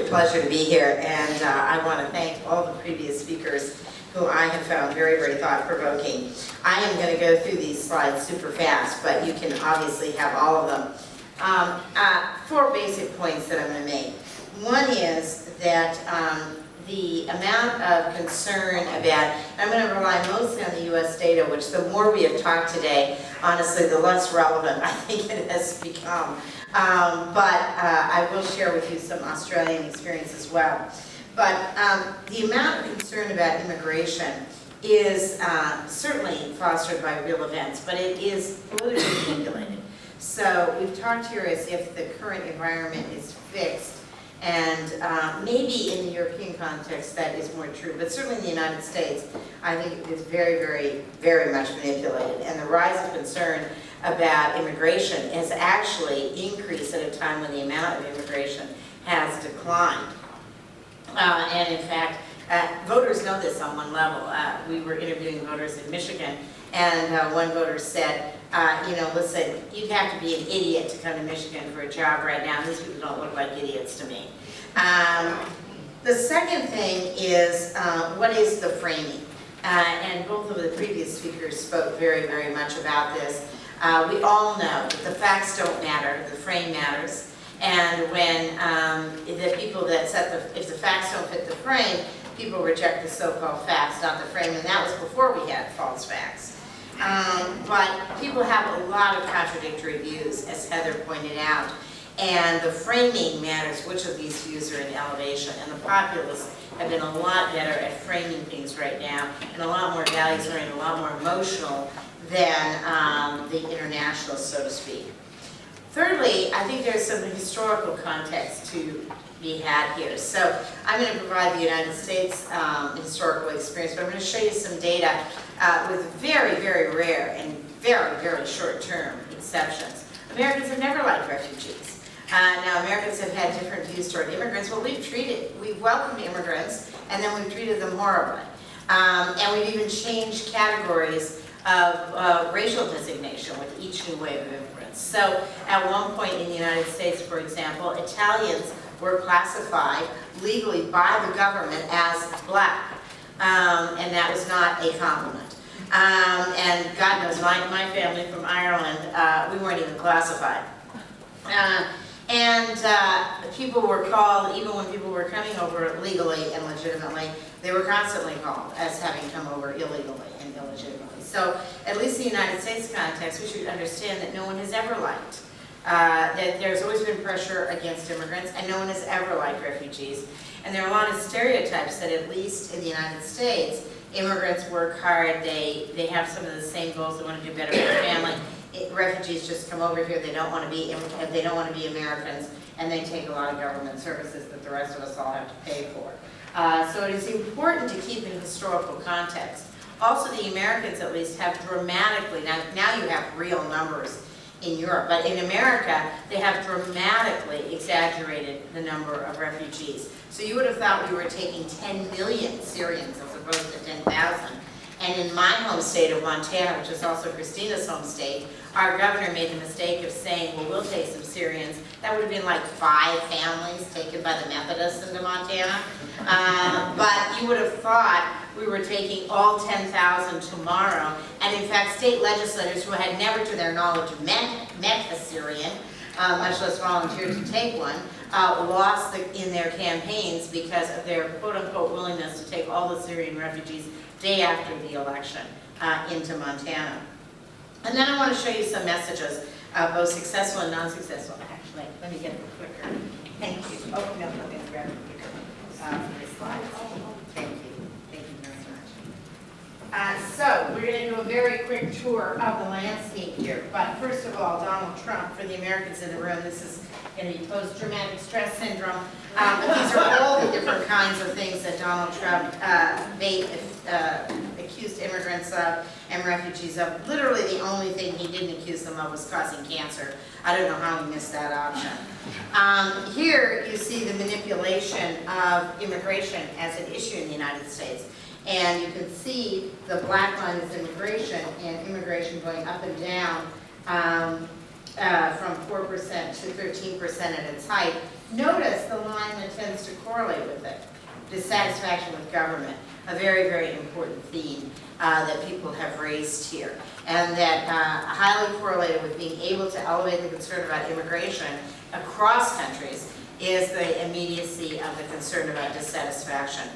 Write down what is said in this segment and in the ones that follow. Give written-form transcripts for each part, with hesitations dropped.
a pleasure to be here, and I want to thank all the previous speakers who I have found very, very thought-provoking. I am going to go through these slides super fast, but you can obviously have all of them. 4 basic points that I'm going to make. One is that the amount of concern about, I'm going to rely mostly on the U.S. data, which the more we have talked today, honestly, the less relevant I think it has become. But I will share with you some Australian experience as well. But the amount of concern about immigration is certainly fostered by real events, but it is politically manipulated. So we've talked here as if the current environment is fixed, and maybe in the European context that is more true, but certainly in the United States, I think it is very, very, very much manipulated. And the rise of concern about immigration has actually increased at a time when the amount of immigration has declined. And in fact, voters know this on one level. We were interviewing voters in Michigan, and one voter said, listen, you'd have to be an idiot to come to Michigan for a job right now. These people don't look like idiots to me. The second thing is, what is the framing? And both of the previous speakers spoke very, very much about this. We all know that the facts don't matter, the frame matters. And when the people that if the facts don't fit the frame, people reject the so-called facts, not the frame, and that was before we had false facts. But people have a lot of contradictory views, as Heather pointed out, and the framing matters which of these views are in elevation, and the populists have been a lot better at framing things right now, and a lot more values-oriented, a lot more emotional than the internationalists, so to speak. Thirdly, I think there's some historical context to be had here. So I'm going to provide the United States historical experience, but I'm going to show you some data with very, very rare and very, very short-term exceptions. Americans have never liked refugees. Now, Americans have had different views toward immigrants. Well, we've welcomed immigrants, and then we've treated them horribly. And we've even changed categories of racial designation with each new wave of immigrants. So at one point in the United States, for example, Italians were classified legally by the government as black, and that was not a compliment. And God knows, my family from Ireland, we weren't even classified. People were called, even when people were coming over legally and legitimately, they were constantly called as having come over illegally and illegitimately. So, at least in the United States context, we should understand that no one has ever liked, that there's always been pressure against immigrants, and no one has ever liked refugees. And there are a lot of stereotypes that, at least in the United States, immigrants work hard, they have some of the same goals, they want to do better for their family. Refugees just come over here, they don't want to be Americans, and they take a lot of government services that the rest of us all have to pay for. So it is important to keep in historical context. Also, the Americans, at least, have dramatically, now you have real numbers in Europe, but in America, they have dramatically exaggerated the number of refugees. So you would have thought we were taking 10 million Syrians as opposed to 10,000. And in my home state of Montana, which is also Christina's home state, our governor made the mistake of saying, well, we'll take some Syrians. That would have been like 5 families taken by the Methodists into Montana. But you would have thought we were taking all 10,000 tomorrow. And in fact, state legislators who had never to their knowledge met a Syrian, much less volunteered to take one, lost in their campaigns because of their quote-unquote willingness to take all the Syrian refugees day after the election into Montana. And then I want to show you some messages, both successful and non-successful. Actually, let me get it quicker. Thank you. Oh, no, let me grab it quicker for this slide. Thank you. Thank you very much. So, we're going to do a very quick tour of the landscape here. But first of all, Donald Trump, for the Americans in the room, this is going to be post-traumatic stress syndrome. These are all the different kinds of things that Donald Trump accused immigrants of and refugees of. Literally the only thing he didn't accuse them of was causing cancer. I don't know how he missed that option. Here you see the manipulation of immigration as an issue in the United States. And you can see the black line is immigration, and immigration going up and down from 4% to 13% at its height. Notice the line that tends to correlate with it, dissatisfaction with government, a very, very important theme that people have raised here, and that highly correlated with being able to elevate the concern about immigration across countries is the immediacy of the concern about dissatisfaction.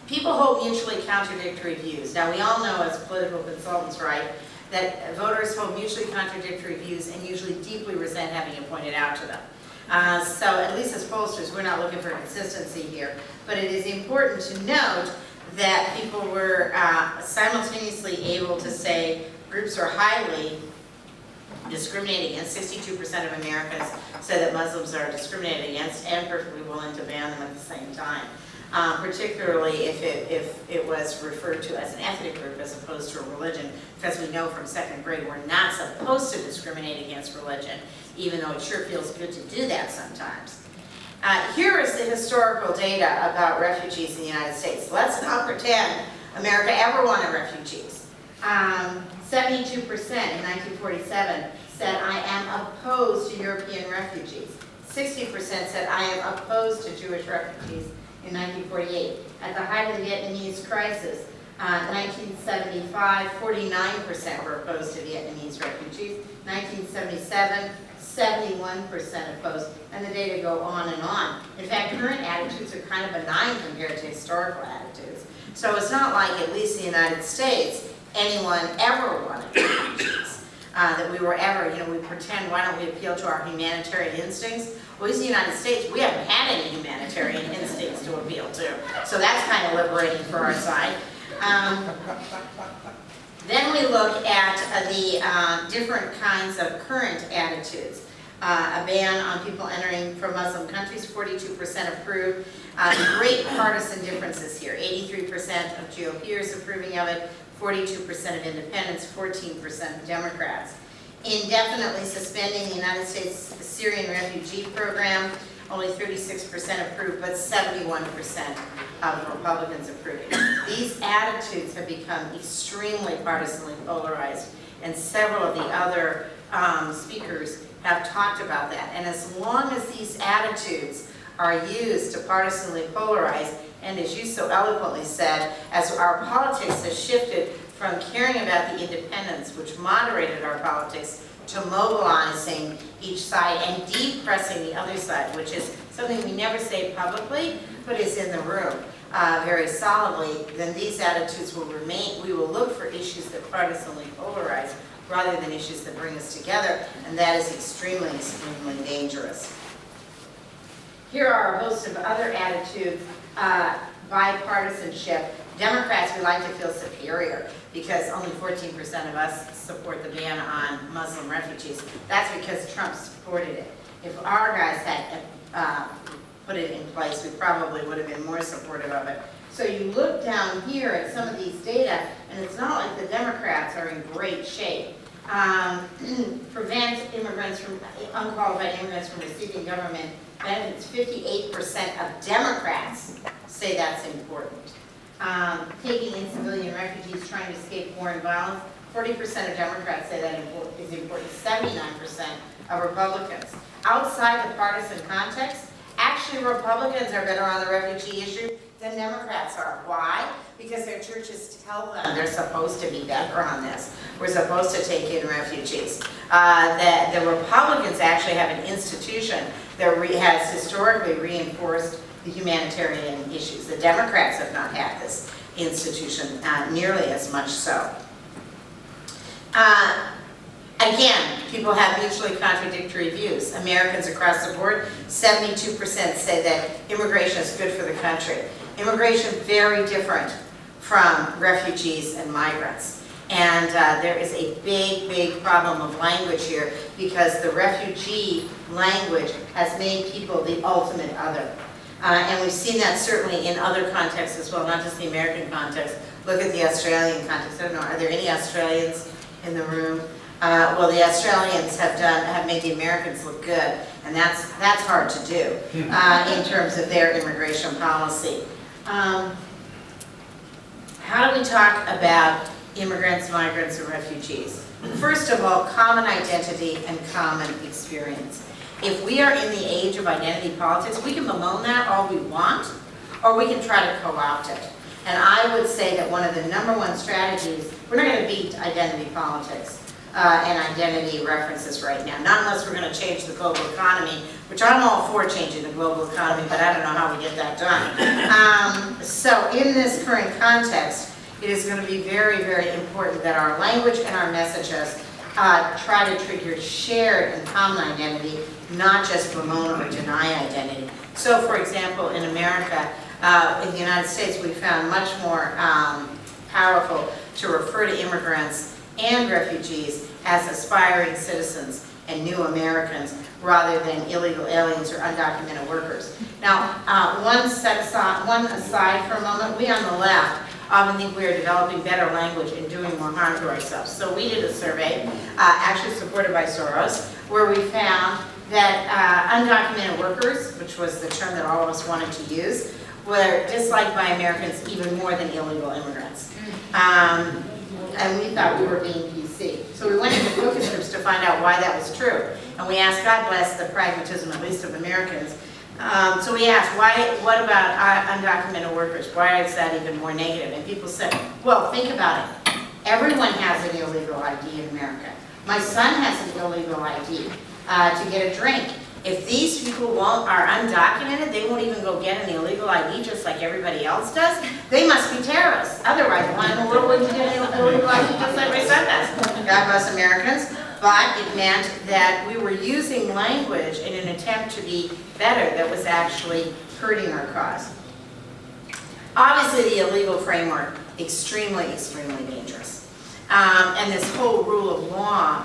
People hold mutually contradictory views. Now, we all know as political consultants, right, that voters hold mutually contradictory views and usually deeply resent having it pointed out to them. So at least as pollsters, we're not looking for consistency here, but it is important to note that people were simultaneously able to say groups are highly discriminated against. 62% of Americans say that Muslims are discriminated against and perfectly willing to ban them at the same time. Particularly if it was referred to as an ethnic group as opposed to a religion, because we know from second grade we're not supposed to discriminate against religion, even though it sure feels good to do that sometimes. Here is the historical data about refugees in the United States. Let's not pretend America ever wanted refugees. 72% in 1947 said, I am opposed to European refugees. 60% said, I am opposed to Jewish refugees in 1948. At the height of the Vietnamese crisis, 1975, 49% were opposed to Vietnamese refugees. 1977, 71% opposed, and the data go on and on. In fact, current attitudes are kind of benign compared to historical attitudes. So it's not like, at least in the United States, anyone ever wanted refugees. That we were ever, we pretend, why don't we appeal to our humanitarian instincts? Well, in the United States, we haven't had any humanitarian instincts to appeal to. So that's kind of liberating for our side. Then we look at the different kinds of current attitudes. A ban on people entering from Muslim countries, 42% approve. Great partisan differences here. 83% of GOPers approving of it, 42% of independents, 14% of Democrats. Indefinitely suspending the United States Syrian refugee program, only 36% approved, but 71% of Republicans approving. These attitudes have become extremely partisanly polarized, and several of the other speakers have talked about that. And as long as these attitudes are used to partisanly polarize, and as you so eloquently said, as our politics has shifted from caring about the independents, which moderated our politics, to mobilizing each side and depressing the other side, which is something we never say publicly, but is in the room very solidly, then these attitudes will remain. We will look for issues that partisanly polarize rather than issues that bring us together, and that is extremely, extremely dangerous. Here are a host of other attitudes. Bipartisanship. Democrats, we like to feel superior because only 14% of us support the ban on Muslim refugees. That's because Trump supported it. If our guys had put it in place, we probably would have been more supportive of it. So you look down here at some of these data, and it's not like the Democrats are in great shape. Prevent unqualified immigrants from receiving government benefits. 58% of Democrats say that's important. Taking in civilian refugees trying to escape war and violence. 40% of Democrats say that is important. 79% of Republicans. Outside the partisan context, actually Republicans are better on the refugee issue than Democrats are. Why? Because their churches tell them they're supposed to be better on this. We're supposed to take in refugees. The Republicans actually have an institution that has historically reinforced the humanitarian issues. The Democrats have not had this institution nearly as much so. Again, people have mutually contradictory views. Americans across the board, 72% say that immigration is good for the country. Immigration very different from refugees and migrants. And there is a big, big problem of language here because the refugee language has made people the ultimate other. And we've seen that certainly in other contexts as well, not just the American context. Look at the Australian context. I don't know, are there any Australians in the room? Well, the Australians have made the Americans look good, and that's hard to do in terms of their immigration policy. How do we talk about immigrants, migrants, and refugees? First of all, common identity and common experience. If we are in the age of identity politics, we can bemoan that all we want, or we can try to co-opt it. And I would say that one of the #1 strategies, we're not going to beat identity politics and identity references right now, not unless we're going to change the global economy, which I'm all for changing the global economy, but I don't know how we get that done. So in this current context, it is going to be very, very important that our language and our messages try to trigger shared and common identity, not just bemoan or deny identity. So for example, in America, in the United States, we found much more powerful to refer to immigrants and refugees as aspiring citizens and new Americans rather than illegal aliens or undocumented workers. Now, one aside for a moment, we on the left often think we are developing better language and doing more harm to ourselves. So we did a survey, actually supported by Soros, where we found that undocumented workers, which was the term that all of us wanted to use, were disliked by Americans even more than illegal immigrants. And we thought we were being PC. So we went into focus groups to find out why that was true. And we asked, God bless the pragmatism, at least of Americans. So we asked, what about undocumented workers? Why is that even more negative? And people said, well, think about it. Everyone has an illegal ID in America. My son has an illegal ID to get a drink. If these people are undocumented, they won't even go get an illegal ID just like everybody else does. They must be terrorists. Otherwise, why in the world would you get an illegal ID just like my son does? God bless Americans. But it meant that we were using language in an attempt to be better that was actually hurting our cause. Obviously, the illegal framework, extremely, extremely dangerous. And this whole rule of law,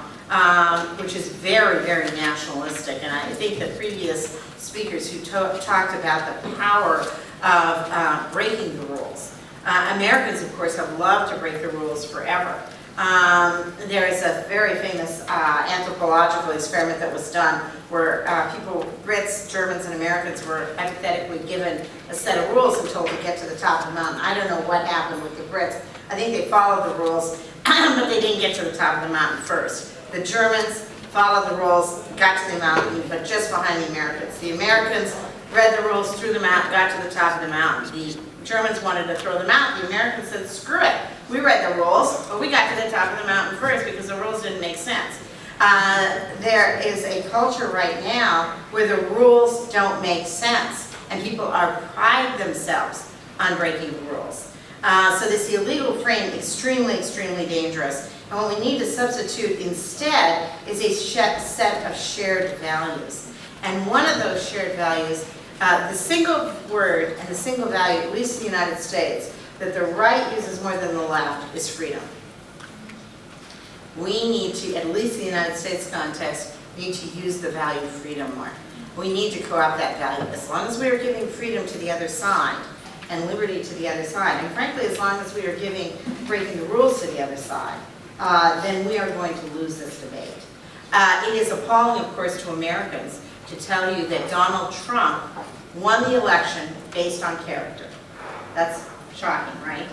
which is very, very nationalistic, and I think the previous speakers who talked about the power of breaking the rules. Americans, of course, have loved to break the rules forever. There is a very famous anthropological experiment that was done where Brits, Germans, and Americans were hypothetically given a set of rules and told to get to the top of the mountain. I don't know what happened with the Brits. I think they followed the rules, but they didn't get to the top of the mountain first. The Germans followed the rules, got to the mountain, but just behind the Americans. The Americans read the rules, threw them out, got to the top of the mountain. The Germans wanted to throw them out. The Americans said, screw it. We read the rules, but we got to the top of the mountain first because the rules didn't make sense. There is a culture right now where the rules don't make sense, and people pride themselves on breaking the rules. So this illegal frame, extremely, extremely dangerous. And what we need to substitute instead is a set of shared values. And one of those shared values, the single word and the single value, at least in the United States, that the right uses more than the left is freedom. We need to, at least in the United States context, need to use the value of freedom more. We need to co-opt that value. As long as we are giving freedom to the other side and liberty to the other side, and frankly, as long as we are breaking the rules to the other side, then we are going to lose this debate. It is appalling, of course, to Americans to tell you that Donald Trump won the election based on character. That's shocking, right?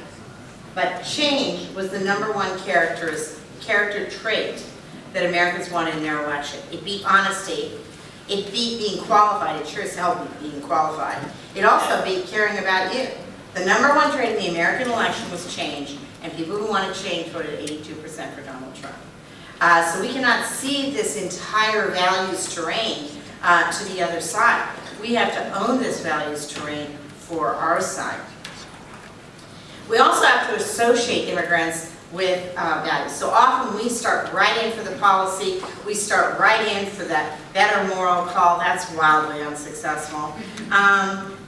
But change was the #1 character trait that Americans wanted in their election. It beat honesty. It beat being qualified. It sure as hell beat being qualified. It also beat caring about you. The #1 trait in the American election was change, and people who wanted change voted 82% for Donald Trump. So we cannot cede this entire values terrain to the other side. We have to own this values terrain for our side. We also have to associate immigrants with values. So often we start right in for the policy, we start right in for the better moral call. That's wildly unsuccessful.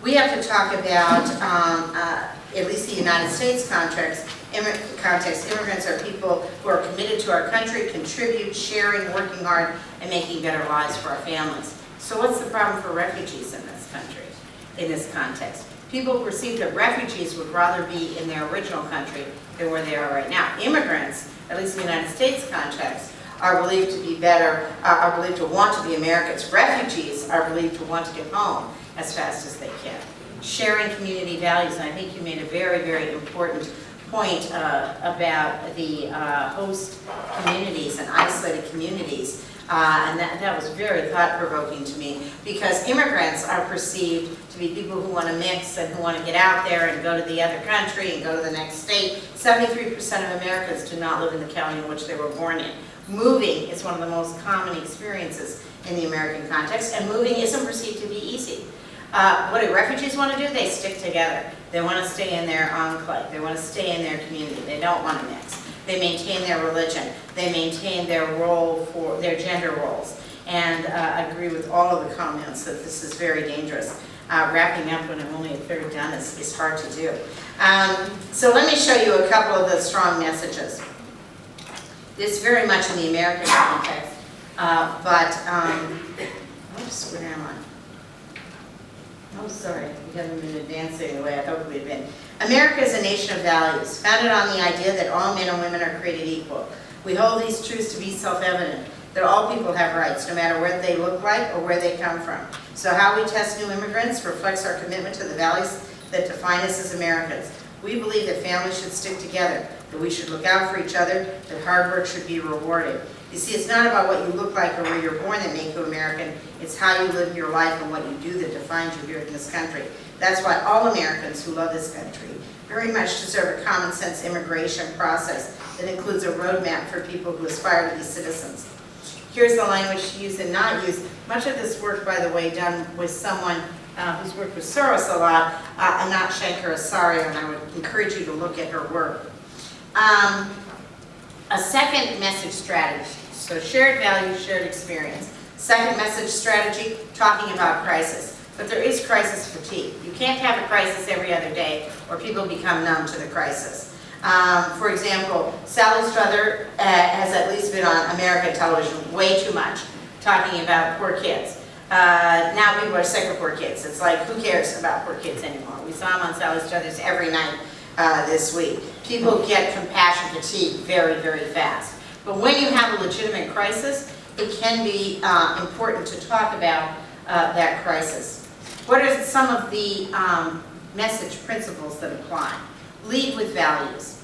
We have to talk about, at least the United States context, immigrants are people who are committed to our country, contribute, sharing, working hard, and making better lives for our families. So what's the problem for refugees in this country, in this context? People perceive that refugees would rather be in their original country than where they are right now. Immigrants, at least in the United States context, are believed to be better, are believed to want to be Americans. Refugees are believed to want to get home as fast as they can. Sharing community values, and I think you made a very, very important point about the host communities and isolated communities. And that was very thought-provoking to me, because immigrants are perceived to be people who want to mix and who want to get out there and go to the other country and go to the next state. 73% of Americans do not live in the county in which they were born in. Moving is one of the most common experiences in the American context, and moving isn't perceived to be easy. What do refugees want to do? They stick together. They want to stay in their enclave. They want to stay in their community. They don't want to mix. They maintain their religion. They maintain their role for their gender roles. And I agree with all of the comments that this is very dangerous. Wrapping up when I'm only a third done is hard to do. So let me show you a couple of the strong messages. This is very much in the American context, oops, where am I? Oh, sorry, we haven't been advancing the way I hoped we'd been. America is a nation of values, founded on the idea that all men and women are created equal. We hold these truths to be self-evident, that all people have rights, no matter what they look like or where they come from. So how we test new immigrants reflects our commitment to the values that define us as Americans. We believe that families should stick together, that we should look out for each other, that hard work should be rewarded. You see, it's not about what you look like or where you're born that make you American. It's how you live your life and what you do that defines you here in this country. That's why all Americans who love this country very much deserve a common sense immigration process that includes a roadmap for people who aspire to be citizens. Here's the language to use and not use. Much of this work, by the way, done with someone who's worked with Soros a lot, Anat Shenker-Asario, and I would encourage you to look at her work. A second message strategy, so shared values, shared experience. Second message strategy, talking about crisis. But there is crisis fatigue. You can't have a crisis every other day or people become numb to the crisis. For example, Sally Struther has at least been on American television way too much, talking about poor kids. Now people are sick of poor kids. It's like, who cares about poor kids anymore? We saw them on Sally Struther's every night this week. People get compassion fatigue very, very fast. But when you have a legitimate crisis, it can be important to talk about that crisis. What are some of the message principles that apply? Lead with values.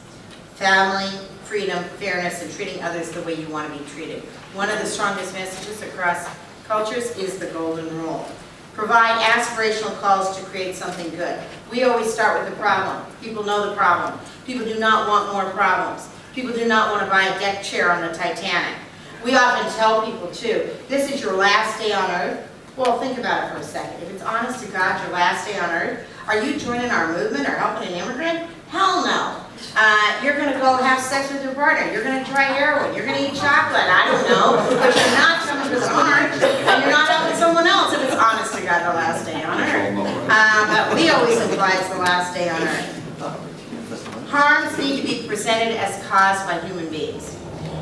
Family, freedom, fairness, and treating others the way you want to be treated. One of the strongest messages across cultures is the golden rule. Provide aspirational calls to create something good. We always start with the problem. People know the problem. People do not want more problems. People do not want to buy a deck chair on the Titanic. We often tell people too, this is your last day on earth. Well, think about it for a second. If it's honest to God, your last day on earth, are you joining our movement or helping an immigrant? Hell no. You're going to go have sex with your partner. You're going to try heroin. You're going to eat chocolate. I don't know. But you're not coming to the march, and you're not helping someone else if it's honest to God the last day on earth. But we always imply it's the last day on earth. Harms need to be presented as caused by human beings.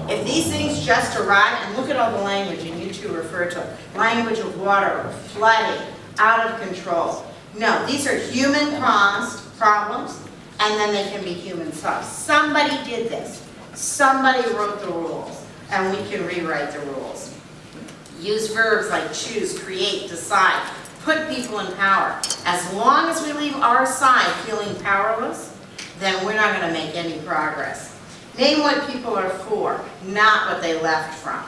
If these things just arrive, and look at all the language, and you two refer to language of water, flooding, out of control. No, these are human-caused problems, and then they can be human-solved. Somebody did this. Somebody wrote the rules, and we can rewrite the rules. Use verbs like choose, create, decide. Put people in power. As long as we leave our side feeling powerless, then we're not going to make any progress. Name what people are for, not what they left from.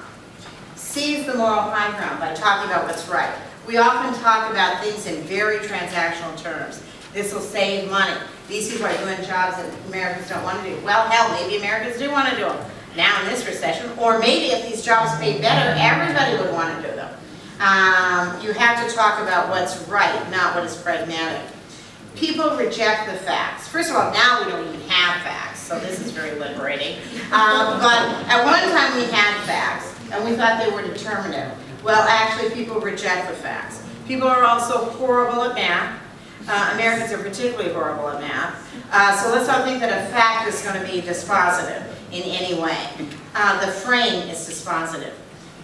Seize the moral high ground by talking about what's right. We often talk about things in very transactional terms. This will save money. These people are doing jobs that Americans don't want to do. Well, hell, maybe Americans do want to do them now in this recession, or maybe if these jobs pay better, everybody would want to do them. You have to talk about what's right, not what is pragmatic. People reject the facts. First of all, now we don't even have facts, so this is very liberating. But at one time we had facts, and we thought they were determinative. Well, actually, people reject the facts. People are also horrible at math. Americans are particularly horrible at math. So let's not think that a fact is going to be dispositive in any way. The frame is dispositive.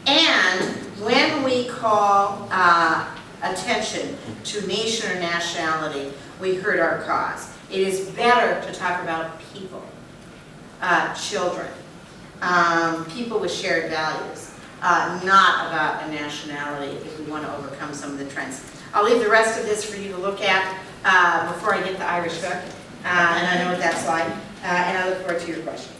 And when we call attention to nation or nationality, we hurt our cause. It is better to talk about people, children, people with shared values, not about a nationality if we want to overcome some of the trends. I'll leave the rest of this for you to look at before I get the Irish hook, and I know what that's like. and I look forward to your questions.